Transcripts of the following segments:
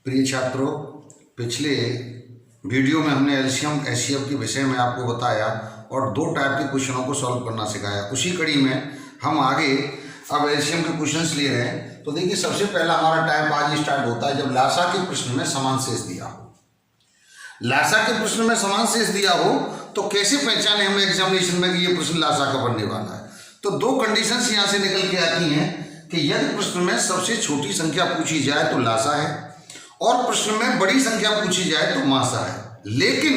प्रिय छात्रों, पिछले वीडियो में हमने एलसीएम एचसीएफ के विषय में आपको बताया और दो टाइप के क्वेश्चनों को सॉल्व करना सिखाया। उसी कड़ी में हम आगे अब एलसीएम के क्वेश्चंस ले रहे हैं। तो देखिए, सबसे पहला हमारा टाइप आज स्टार्ट होता है जब लासा के प्रश्न में समान शेष दिया हो। लासा के प्रश्न में समान शेष दिया हो तो कैसे पहचाने हम एग्जामिनेशन में कि ये प्रश्न लासा का बनने वाला है। तो दो कंडीशंस यहाँ से निकल के आती हैं कि यदि प्रश्न में सबसे छोटी संख्या पूछी जाए तो लासा है और प्रश्न में बड़ी संख्या पूछी जाए तो मासा है। लेकिन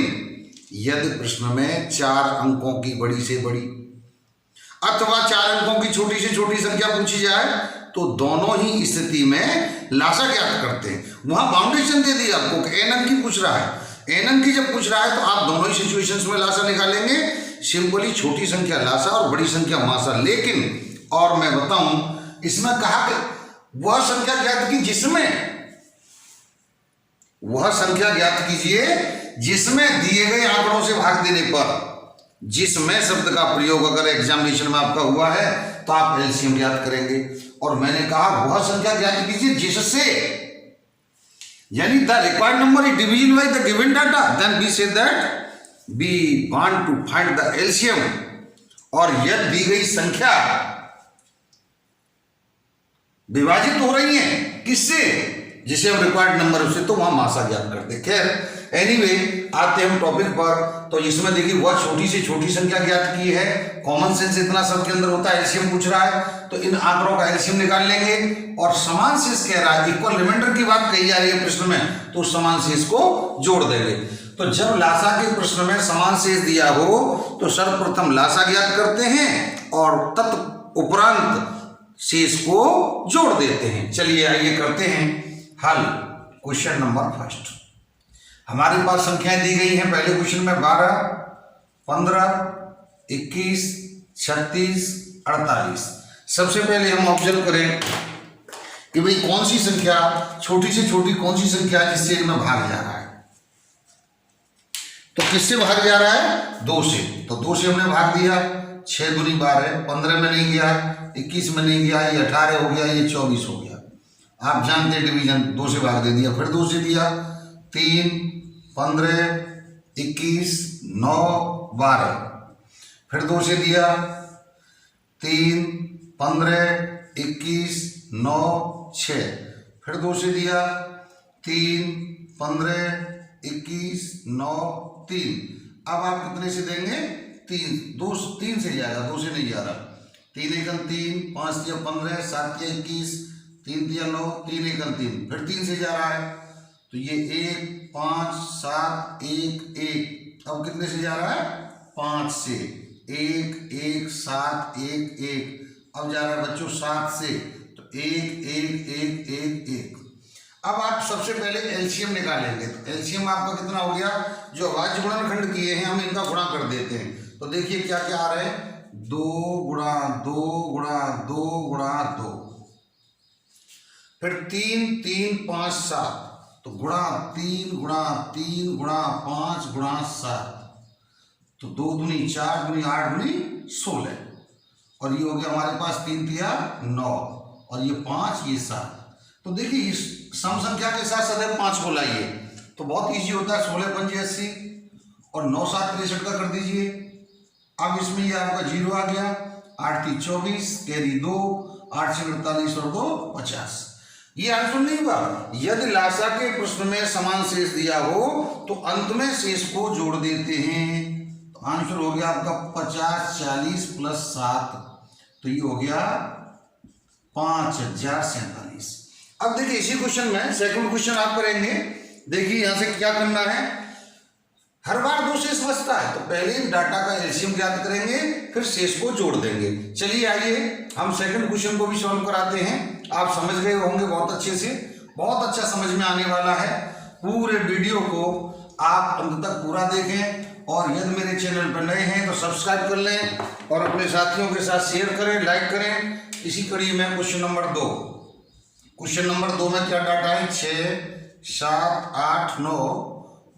यदि प्रश्न में 4 अंकों की बड़ी से बड़ी अथवा 4 अंकों की छोटी से छोटी संख्या पूछी जाए तो दोनों ही स्थिति में लासा ज्ञात करते हैं। वहां बाउंडेशन दे दी आपको कि n अंक की पूछ रहा है, n अंक की जब पूछ रहा है तो आप दोनों ही सिचुएशंस में लासा निकालेंगे। सिंपली छोटी संख्या लासा और बड़ी संख्या मासा। लेकिन और मैं बताऊं, इसमें कहा कि वह संख्या ज्ञात की जिसमें वह संख्या ज्ञात कीजिए जिसमें दिए गए आंकड़ों से भाग देने पर, जिसमें शब्द का प्रयोग अगर एग्जामिनेशन में आपका हुआ है तो आप एलसीएम ज्ञात करेंगे। और मैंने कहा वह संख्या ज्ञात कीजिए जिससे, यानी the required number is division by the given data, then we say that we want to find the LCM. और यदि दी गई संख्या विभाजित हो रही है किससे, जिसे हम रिक्वायर्ड नंबर उससे, तो वहां मासा ज्ञात करते। खैर एनीवे, आते हम टॉपिक पर। तो इसमें देखिए वह छोटी से छोटी संख्या ज्ञात की है। कॉमन सेंस इतना सबके अंदर होता है। एलसीएम पूछ रहा है तो इन आंकड़ों का एलसीएम निकाल लेंगे। और समान शेष कह रहा है, इक्वल रिमाइंडर की बात कही जा रही है प्रश्न में, तो समान शेष को जोड़ देंगे। तो जब लासा के प्रश्न में समान शेष दिया हो तो सर्वप्रथम लासा ज्ञात करते हैं और तत्उपरांत शेष को जोड़ देते हैं। चलिए आइए करते हैं हल। क्वेश्चन नंबर फर्स्ट, हमारे पास संख्याएं दी गई हैं। पहले क्वेश्चन में 12, 15, 21, 36, 48। सबसे पहले हम ऑब्जर्व करें कि भाई कौन सी संख्या, छोटी से छोटी कौन सी संख्या है जिससे इनमें भाग जा रहा है। तो किससे भाग जा रहा है? 2 से। तो 2 से हमने भाग दिया, 6 दूनी 12, 15 में नहीं गया, 21 में नहीं गया, ये 18 हो गया, ये 24 हो गया। आप जानते हैं डिवीजन, 2 से भाग दे दिया। फिर 2 से दिया, 3, 15, 21, 9, 12। फिर 2 से दिया, 3, 15, 21, 9, 6। फिर 2 से दिया, 3, 15, 21, 9, 3। अब आप कितने से देंगे? 3 से जाएगा, 2 से नहीं जा रहा। 3 एकम 3, 5 या 15, 7 या 21, 3 या 9, 3 एकम 3। फिर 3 से जा रहा है तो ये 1, 5, 7, 1, 1। अब कितने से जा रहा है? 5 से। 1, 1, 7, 1, 1। अब जा रहा है बच्चों 7 से, तो 1, 1, 1, 1, 1। अब आप सबसे पहले एलसीएम निकालेंगे। तो एलसीएम आपका कितना हो गया? जो अभाज्य गुणनखंड किए हैं हम इनका गुणा कर देते हैं। तो देखिए क्या क्या आ रहा है, 2 गुणा 2 गुणा 2 गुणा 2। फिर 3, 3, 5, 7। तो गुणा 3 गुणा 3 गुणा 5 गुणा 7। तो 2 दूनी 4 दूनी 8 दूनी 16। और ये हो गया हमारे पास 3 तिया 9 और ये 5 ये 7। तो देखिए इस सम संख्या के साथ सदैव 5 को लाइए तो बहुत इजी होता है। 16 पंजे 80 और 9 7 63 का कर दीजिए। अब इसमें ये आपका 0 आ गया, 8 3 24, कैरी 2, 8 से 48 और 2 50। ये आंसर नहीं हुआ। यदि लासा के प्रश्न में समान शेष दिया हो तो अंत में शेष को जोड़ देते हैं। तो आंसर हो गया आपका 50, 40 प्लस 7। तो ये हो गया 5047। अब देखिए इसी क्वेश्चन में सेकंड क्वेश्चन आप करेंगे। देखिए यहां से क्या करना है, हर बार 2 शेष बचता है तो पहले डाटा का एलसीएम ज्ञात करेंगे, फिर शेष को जोड़ देंगे। चलिए आइए हम सेकंड क्वेश्चन को भी सॉल्व कराते हैं। आप समझ गए होंगे बहुत अच्छे से, बहुत अच्छा समझ में आने वाला है। पूरे वीडियो को आप अंत तक पूरा देखें और यदि मेरे चैनल पर नए हैं तो सब्सक्राइब कर लें और अपने साथियों के साथ शेयर करें, लाइक करें। इसी कड़ी में क्वेश्चन नंबर 2। क्वेश्चन नंबर 2 में क्या डाटा है? 6, 7, 8, 9,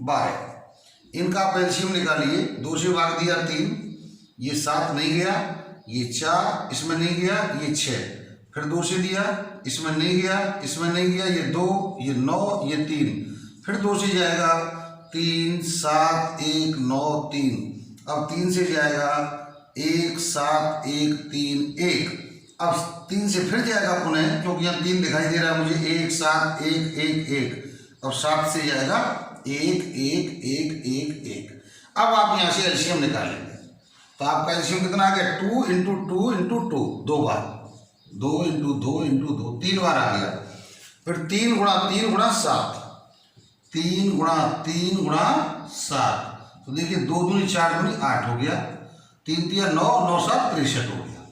12। इनका आप एलसीएम निकालिए। 2 से भाग दिया 3, ये 7 नहीं गया, ये 4 इसमें नहीं गया, ये 6। फिर 2 से दिया, इसमें नहीं गया, इसमें नहीं गया, ये 2, ये 9, ये 3, फिर 2 से जाएगा 3 7 1 9 3, अब 3 से जाएगा 1 7 1 3 1, अब 3 से फिर जाएगा पुनः, क्योंकि यहाँ 3 दिखाई दे रहा है मुझे, 1 7 1 1 1, अब 7 से जाएगा 1 1 1 1 1। अब आप यहाँ से एलसीएम निकालेंगे तो आपका एलसीएम कितना आ गया, 2 इंटू 2 इंटू 2, 2 बार, 2 इंटू 2 इंटू 2, 3 बार आ गया। फिर 3 गुणा 3 गुणा 7, 3 गुणा 3 गुणा 7, तो देखिए 2 दूनी 4 दूनी 8 हो गया, 3 3 9 9 7 63 हो गया।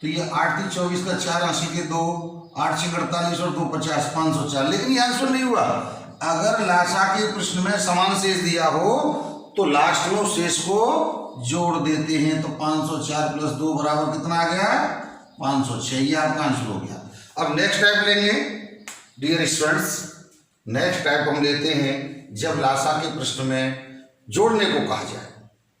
तो ये 8 3 24 का 4 80 के 2, 8 6 48 और 2 50, 504। लेकिन ये आंसर नहीं हुआ। अगर लासा के प्रश्न में समान शेष दिया हो तो लास्ट में उस शेष को जोड़ देते हैं, तो 504 प्लस 2 बराबर कितना आ गया, 506। ये आपका आंसर हो गया। अब नेक्स्ट टाइप लेंगे डियर स्टूडेंट्स, नेक्स्ट टाइप हम लेते हैं जब लासा के प्रश्न में जोड़ने को कहा जाए।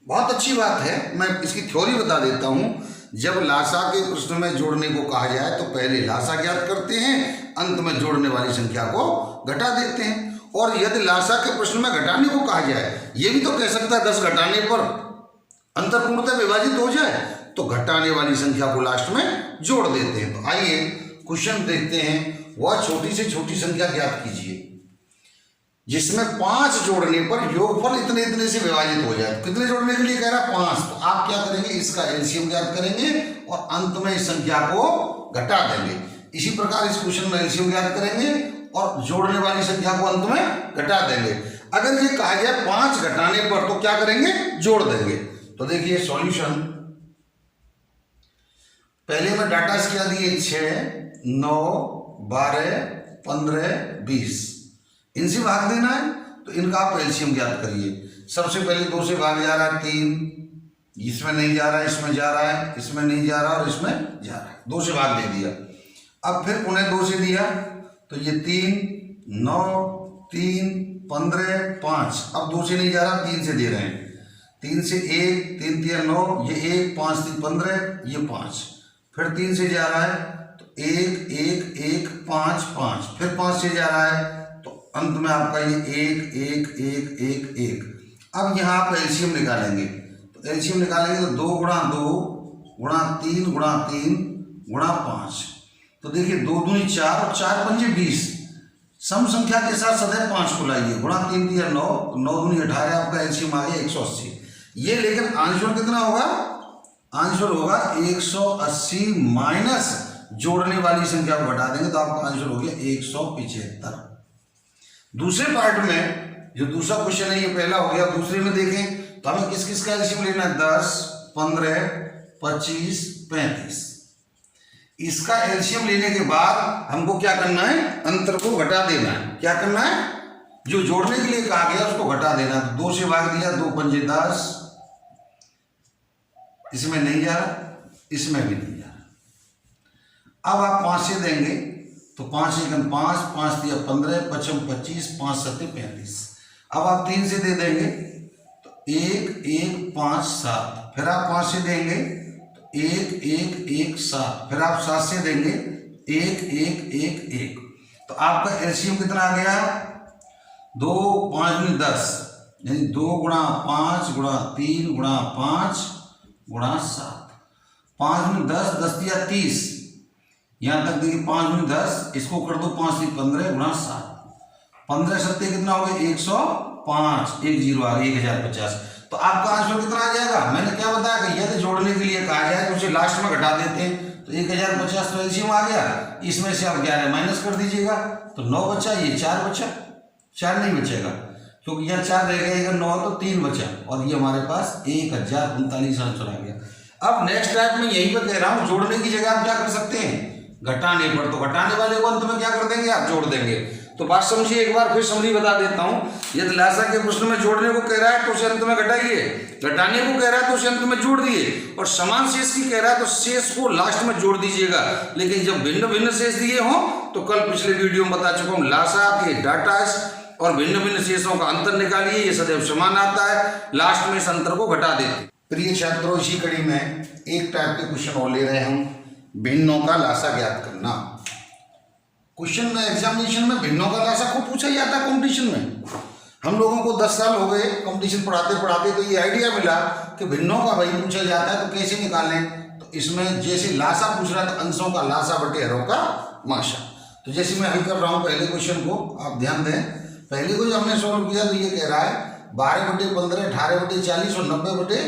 बहुत अच्छी बात है, मैं इसकी थ्योरी बता देता हूं। जब लासा के प्रश्न में जोड़ने को कहा जाए तो पहले लासा ज्ञात करते हैं, अंत में जोड़ने वाली संख्या को घटा देते हैं। और यदि लासा के प्रश्न में घटाने को कहा जाए, ये भी तो कह सकता है 10 घटाने पर अंतर पूर्णतः विभाजित हो जाए, तो घटाने वाली संख्या को लास्ट में जोड़ देते हैं। तो आइए क्वेश्चन देखते हैं। वह छोटी से छोटी संख्या ज्ञात कीजिए जिसमें 5 जोड़ने पर योगफल इतने इतने से विभाजित हो जाए। कितने जोड़ने के लिए कह रहा है, 5। तो आप क्या करेंगे, इसका एलसीएम ज्ञात करेंगे और अंत में इस संख्या को घटा देंगे। इसी प्रकार इस क्वेश्चन में एलसीएम ज्ञात करेंगे और जोड़ने वाली संख्या को अंत में घटा देंगे। अगर ये कहा जाए 5 घटाने पर तो क्या करेंगे, जोड़ देंगे। तो देखिए सॉल्यूशन, पहले में डाटा क्या दिए, 6 9 12 15 20, इनसे भाग देना है। तो इनका आप एलसीएम ज्ञात करिए। सबसे पहले 2 से भाग जा रहा है 3, इसमें नहीं जा रहा है, इसमें जा रहा है, इसमें नहीं जा रहा और इसमें जा रहा है, 2 से भाग दे दिया। अब फिर पुनः 2 से दिया, तो ये 3 9 3 15 5, अब 2 से नहीं जा रहा, 3 से दे रहे हैं। 3 से 1 3 3 9, ये 1 5 3 15, ये 5, फिर 3 से जा रहा है तो 1 1 1 5 5, फिर 5 से जा रहा है तो अंत में आपका ये 1 1 1 1 1। अब यहाँ आप एलसीएम निकालेंगे। तो एलसीएम निकालेंगे तो 2 गुणा 2 गुणा 3 गुणा 3 गुणा 5। तो देखिए 2 दूनी 4 और 4 पंजे 20। सम संख्या के साथ सदैव 5 को लाइए। गुणा 3 3 9, 9 दूनी 18, आपका एलसीएम आ गया 180। ये लेकिन आंसर कितना होगा, आंसर होगा 180 माइनस जोड़ने वाली संख्या को घटा देंगे तो आपका आंसर हो गया 175। दूसरे पार्ट में जो दूसरा क्वेश्चन है ये पहला हो गया। दूसरे में देखें तो हमें किस किस का एलसीएम लेना है, 10 15 25 35। इसका एलसीएम लेने के बाद हमको क्या करना है, अंतर को घटा देना है। क्या करना है, जो जोड़ने के लिए कहा गया उसको घटा देना। तो 2 से भाग दिया, 2 पंजे 10, इसमें नहीं जा रहा, इसमें भी नहीं जा रहा। अब आप 5 से देंगे तो 5 एकम 5, 5 दिया 15, 5 25, 5 7 35। अब आप 3 से दे देंगे तो 1 1 5 7, फिर आप 5 से देंगे तो 1 1 1 7, फिर आप 7 से देंगे 1 1 1 1। तो आपका एलसीएम कितना आ गया, 2 5 में 10, यानी 2 गुणा 5 गुणा 3 गुणा 5 गुणा 7। 5 में 10, 10 दिया 30, यहाँ तक देखिए 5 में 10, इसको कर दो 5 से 15 गुणा 7, 15 सत्ते कितना हो गया 105, 1 0 आ गया 1050। तो आपका आंसर कितना आ जाएगा, मैंने क्या बताया कि यदि जोड़ने के लिए कहा जाए तो उसे लास्ट में घटा देते हैं। तो 1050 तो एलसीएम आ गया, इसमें से आप 11 माइनस कर दीजिएगा तो 9 बचा, ये 4 बचा, 4 नहीं बचेगा क्योंकि यहाँ 4 रह गया, 9 तो 3 बचा और ये हमारे पास 1039 आंसर आ गया। अब नेक्स्ट टाइप में यहीं पर कह रहा हूँ, जोड़ने की जगह आप क्या कर सकते हैं, घटाने पर। तो घटाने वाले को अंत में क्या कर देंगे, आप जोड़ देंगे। तो बात समझिए, एक बार फिर समझी बता देता हूँ। यदि लासा के प्रश्न में जोड़ने को कह रहा है तो उसे अंत में घटाइए, घटाने को कह रहा है तो उसे अंत में जोड़ दिए, और समान शेष की कह रहा है तो शेष को लास्ट में जोड़ दीजिएगा। लेकिन जब भिन्न भिन्न शेष दिए हों तो कल पिछले वीडियो में बता चुका हूँ, लासा के डाटा और भिन्न भिन्न शेषों का अंतर निकालिए, ये सदैव समान आता है, लास्ट में इस अंतर को घटा देते। प्रिय छात्रों, इसी कड़ी में एक टाइप के क्वेश्चन और ले रहे हैं हम, भिन्नों का लासा ज्ञात करना। क्वेश्चन में एग्जामिनेशन में भिन्नों का लासा खूब पूछा जाता है कंपटीशन में। हम लोगों को 10 साल हो गए कंपटीशन पढ़ाते पढ़ाते, तो ये आइडिया मिला कि भिन्नों का भाई पूछा जाता है तो कैसे निकालें। तो इसमें जैसे लासा पूछ रहा है तो अंशों का लासा बटे हरों का माशा। तो जैसे मैं हल कर रहा हूँ पहले क्वेश्चन को, आप ध्यान दें। पहले को जो हमने सॉल्व किया तो ये कह रहा है 12 बटे 15, 18 बटे 40 और 90 बटे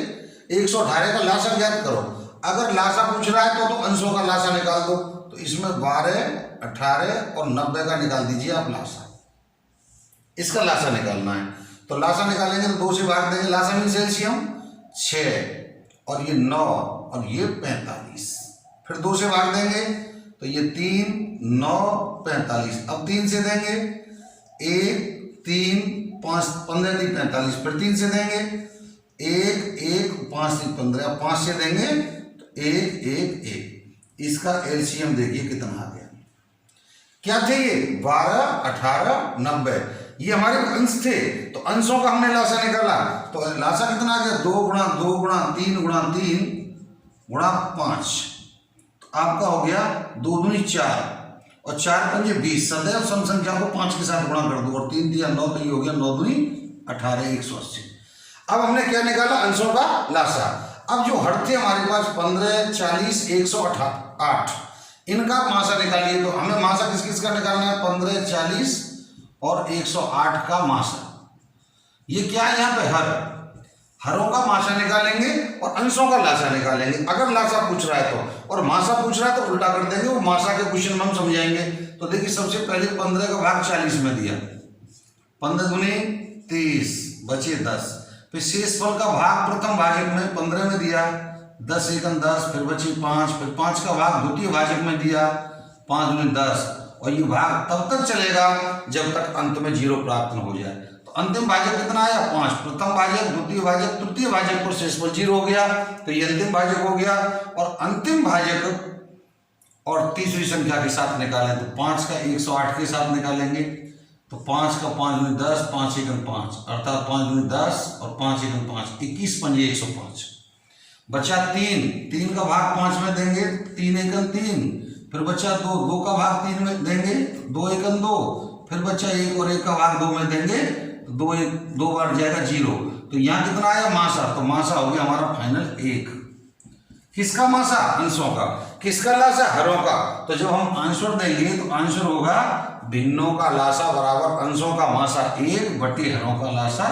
118 का लासा ज्ञात करो। अगर लासा पूछ रहा है तो अंशों का लासा निकाल दो। तो इसमें 12, 18 और 90 का निकाल दीजिए आप लासा। इसका लासा निकालना है तो लासा निकालेंगे तो 2 से भाग देंगे, लासा मीन्स एलसीएम 6 और ये 9 और ये 45। फिर 2 से भाग देंगे तो ये 3, 9, 45। अब 3 से देंगे 1, 3, 5, 15, 3, 45। फिर 3 से देंगे 1, 1, 5, 3, 15। 5 से देंगे तो 1, 1, 1। इसका एलसीएम देखिए कितना आ गया। क्या थे ये 12, 18, 90। ये हमारे अंश थे तो अंशों का हमने लासा निकाला तो लासा कितना आ गया 2 गुणा 2 गुणा 3 गुणा 3 गुणा 5। तो आपका हो गया 2 दूनी 4 और 4 पंजे 20। सदैव सम संख्या को 5 के साथ गुणा कर दो और 3 दिया 9 तो ये हो गया 9 दूनी 18, 180। अब हमने क्या निकाला अंशों का लासा। अब जो हर थे हमारे पास 15, 40, 108, इनका मासा निकालिए। तो हमें मासा किस किस का निकालना है 15, 40 और 108 का मासा। ये क्या है यहाँ पे हरों का मासा निकालेंगे और अंशों का लासा निकालेंगे अगर लासा पूछ रहा है तो, और मासा पूछ रहा है तो उल्टा कर देंगे। वो मासा के क्वेश्चन में हम समझाएंगे। तो देखिए सबसे पहले 15 का भाग 40 में दिया, 15 दूनी 30 बचे 10। फिर शेषफल का भाग प्रथम भाजक में 15 में दिया, 10 एकम 10, फिर बचे 5। फिर 5 का भाग द्वितीय भाजक में दिया, 5 दूनी 10। और ये भाग तब तक चलेगा जब तक अंत में 0 प्राप्त न हो जाए। तो अंतिम भाजक कितना आया 5। प्रथम भाजक, द्वितीय भाजक, तृतीय भाजक पर शेषफल 0 हो गया तो ये अंतिम भाजक हो गया। और अंतिम भाजक और तीसरी संख्या के साथ निकालें तो 5 का 108 के साथ निकालेंगे। तो 5 का 5 दूनी 10, 5 एकम 5 अर्थात 5 दूनी 10 और 5 एकम 5, 21 पंजे 105। बचा 3 का भाग 5 में देंगे, 3 एकम 3। फिर बचा 2 का भाग 3 में देंगे, 2 एकम 2। फिर बचा 1 और 1 का भाग 2 में देंगे तो 2 बार जाएगा 0। तो यहाँ कितना आया मासा। तो मासा हो गया हमारा फाइनल 1। किसका मासा अंशों का, किसका लासा हरों का। तो जब हम आंसर देंगे तो आंसर होगा भिन्नों का लासा बराबर अंशों का मासा 1 बटे हरों का लासा।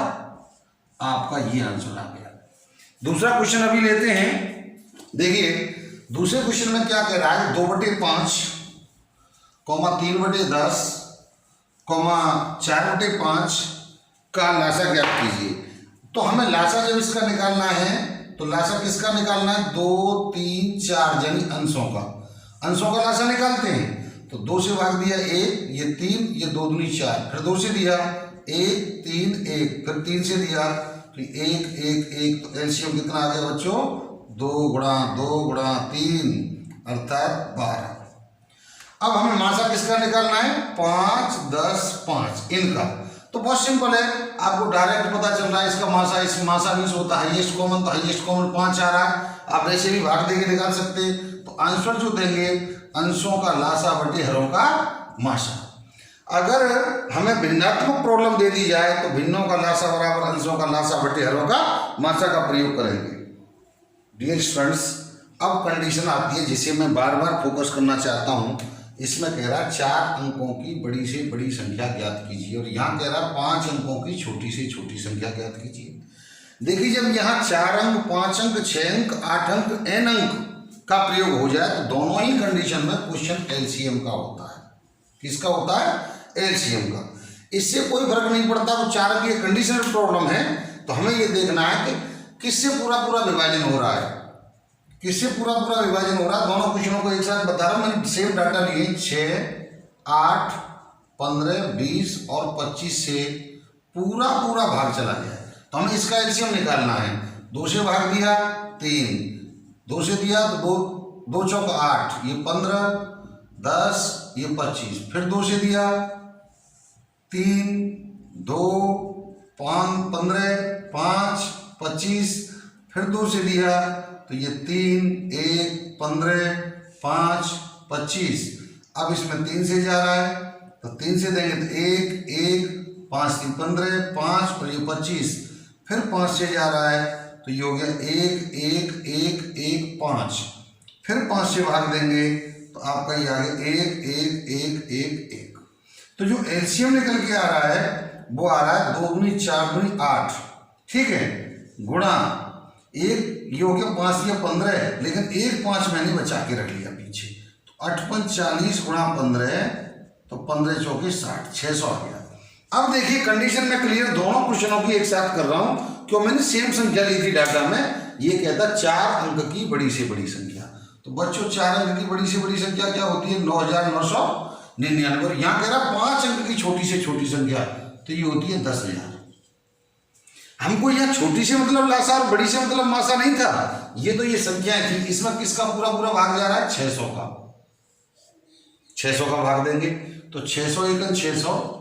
आपका ये आंसर आ गया। दूसरा क्वेश्चन अभी लेते हैं। देखिए दूसरे क्वेश्चन में क्या कह रहा है 2 बटे 5, 3 बटे 10, 4 बटे 5 का लासा ज्ञात कीजिए। तो हमें लासा जब इसका निकालना है तो लासा किसका निकालना है 2, 3, 4 यानी अंशों का। अंशों का लासा निकालते हैं तो 2 से भाग दिया 1, ये 3, ये 2 दूनी 4। फिर 2 से दिया 1, 3, 1। फिर 3 से दिया तो 1, 1, 1। तो एलसीएम कितना आ गया बच्चों 2 गुणा 2 गुणा 3 अर्थात 12। अब हमें मासा किसका निकालना है 5, 10, 5 इनका। तो बहुत सिंपल है, आपको डायरेक्ट पता चल रहा है इसका मासा। इस मासा मीन्स होता है हाईएस्ट कॉमन, तो हाईएस्ट कॉमन 5 आ रहा है। आप ऐसे भी भाग देके निकाल सकते हैं। तो आंसर जो देंगे अंशों का लासा बटे हरों का मासा। अगर हमें भिन्नात्मक प्रॉब्लम दे दी जाए तो भिन्नों का लासा बराबर अंशों का लासा बटे हरों का मासा का प्रयोग करेंगे। डियर स्टूडेंट्स, अब कंडीशन आती है जिसे मैं बार बार फोकस करना चाहता हूँ। इसमें कह रहा है 4 अंकों की बड़ी से बड़ी संख्या ज्ञात कीजिए और यहाँ कह रहा है 5 अंकों की छोटी से छोटी संख्या ज्ञात कीजिए। देखिए जब यहाँ 4 अंक, 5 अंक, 6 अंक, 8 अंक, n अंक का प्रयोग हो जाए तो दोनों ही कंडीशन में क्वेश्चन एलसीएम का होता है। किसका होता है एलसीएम का। इससे कोई फर्क नहीं पड़ता। वो 4 अंक की कंडीशनल प्रॉब्लम है तो हमें ये देखना है कि किससे पूरा पूरा विभाजन हो रहा है, किससे पूरा पूरा विभाजन हो रहा है। दोनों क्वेश्चनों को एक साथ बता रहा हूँ। मैंने सेम डाटा लिए 6, 8, 15, 20 और 25 से पूरा पूरा भाग चला गया है। तो हमें इसका एलसीएम निकालना है। 2 से भाग दिया 3, 2 से दिया तो 2 चौक 8, ये 15, 10, ये 25। फिर 2 से दिया 3, 2, 5, 15, 5, 25। फिर 2 से दिया तो ये 3, 1, 15, 5 25। अब इसमें 3 से जा रहा है तो 3 से देंगे तो 1 1 5 3 15 5 और ये 25। फिर 5 से जा रहा है तो ये हो गया 1 1 1 1 5। फिर 5 से भाग देंगे तो आपका ये आ गया 1 1 1 1 1। तो जो एलसीएम निकल के आ रहा है वो आ रहा है 2 दूनी 4 दूनी 8, ठीक है, गुणा एक, ये हो गया 5 या 15, लेकिन 1 5 मैंने बचा के रख लिया पीछे, तो 8 5 40 गुणा 15 तो 15 चौके 60, 600 आ गया। अब देखिए कंडीशन में क्लियर दोनों क्वेश्चनों की एक साथ कर रहा हूं क्यों, मैंने सेम संख्या ली थी डाटा में। ये कहता 4 अंक की बड़ी से बड़ी संख्या, तो बच्चों 4 अंक की बड़ी से बड़ी संख्या क्या होती है 9999। और यहाँ कह रहा 5 अंक की छोटी से छोटी संख्या, तो ये होती है 10,000। हमको यहाँ छोटी से मतलब लासा और बड़ी से मतलब मासा नहीं था, ये तो ये संख्याएं थी। इसमें किसका पूरा पूरा भाग जा रहा है 600 का, 600 का भाग देंगे तो 600 एकन 600,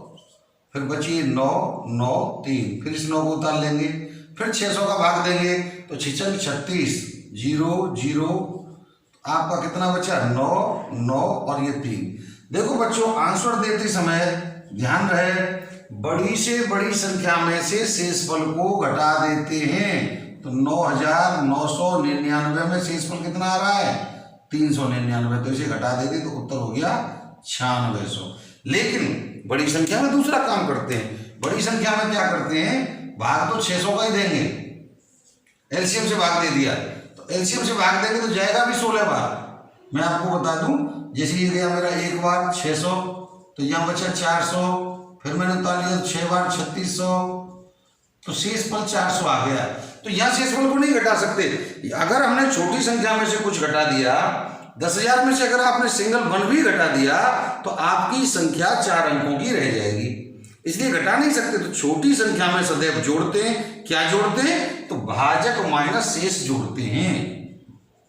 फिर बची 9 9 3, फिर इस 9 को उतार लेंगे, फिर 600 का भाग देंगे तो 6 36 0 0, आपका कितना बचा 9 9 और ये 3। देखो बच्चों आंसर देते समय ध्यान रहे बड़ी से बड़ी संख्या में से शेषफल को घटा देते हैं, तो 9999 में शेषफल कितना आ रहा है 399, तो इसे घटा देते तो उत्तर हो गया 9600। लेकिन बड़ी संख्या में दूसरा काम करते हैं, बड़ी संख्या में क्या करते हैं भाग तो 600 का ही देंगे, एलसीएम से भाग दे दिया तो एलसीएम से भाग देंगे तो जाएगा भी 16 बार। मैं आपको बता दूं जैसे ये गया मेरा एक बार 600, तो यहाँ बचा 400, फिर मैंने उतार लिया 6 बार 3600, तो शेषफल 400 आ गया। तो यहाँ शेषफल को नहीं घटा सकते। अगर हमने छोटी संख्या में से कुछ घटा दिया, 10,000 में से अगर आपने सिंगल 1 भी घटा दिया तो आपकी संख्या 4 अंकों की रह जाएगी, इसलिए घटा नहीं सकते। तो छोटी संख्या में सदैव जोड़ते हैं, क्या जोड़ते हैं तो भाजक माइनस शेष जोड़ते हैं,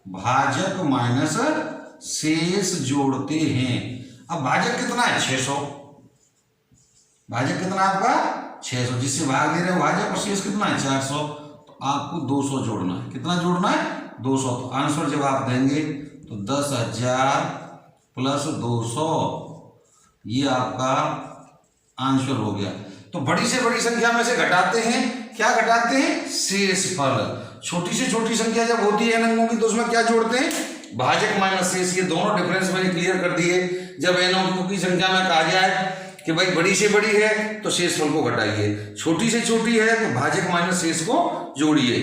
भाजक माइनस शेष जोड़ते हैं। अब भाजक कितना है 600, भाजक कितना आपका 600, जिससे भाग दे रहे हो भाजक और शेष कितना है 400, तो आपको 200 जोड़ना है। कितना जोड़ना है 200, तो आंसर जब आप देंगे तो 10,000 प्लस 200, ये आपका आंसर हो गया। तो बड़ी से बड़ी संख्या में से घटाते हैं, क्या घटाते हैं शेषफल। छोटी से छोटी संख्या जब होती है n अंकों की तो उसमें क्या जोड़ते हैं भाजक माइनस शेष। ये दोनों डिफरेंस मैंने क्लियर कर दिए। जब n अंकों की संख्या में कहा जाए कि भाई बड़ी से बड़ी है तो शेषफल को घटाइए, छोटी से छोटी है तो भाजक माइनस शेष को जोड़िए।